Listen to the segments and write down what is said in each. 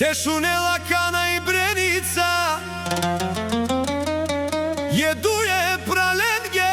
Те шунела кана и бреница једуе праленге.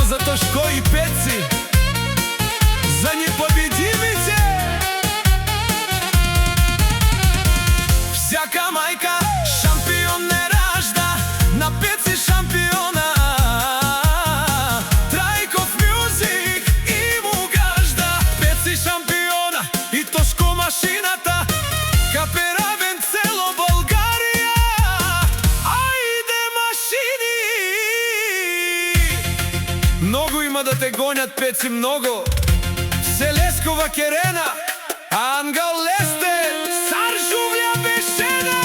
За Тошко и Пеци, за непобедимите. Всяка майка шампион не ражда, на Пеци шампиона. Трајков мюзик и му гажда. Пеци шампиона и Тошко машината, капе равен цело Българија. Ајде машини! Многу има да те гонят, Пеци, многу. Селескова Керена, Ангел Лесте, Саржувља Бешена.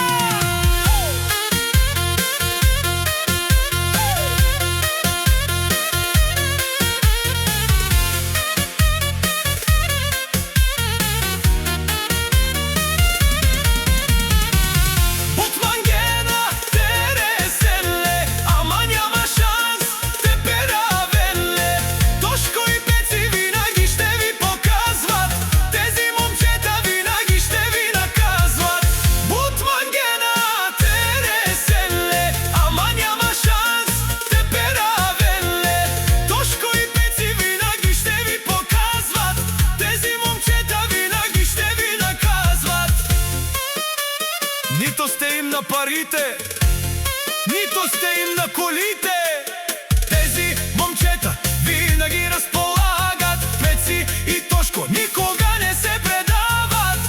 Бутмангена, Тересенле, ама няма шанс, те перавенле. Тошко и Пеци винаги ще ви показват, тези момчета винаги ще ви наказват. Бутмангена, Тересенле, ама няма шанс, те перавенле. Тошко и Пеци винаги ще ви показват, тези момчета винаги ще ви наказват. Нито сте им на парите, нито сте им на колите. Тези момчета винаги разполагат. Пеци и Тошко никога не се предават.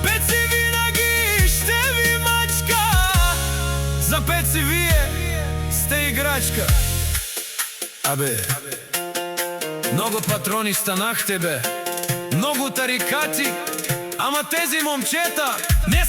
Пеци винаги ще ви мачка. За Пеци вие сте играчка. Абе, много патрони станахте, бе, много тарикати, ама тези момчета не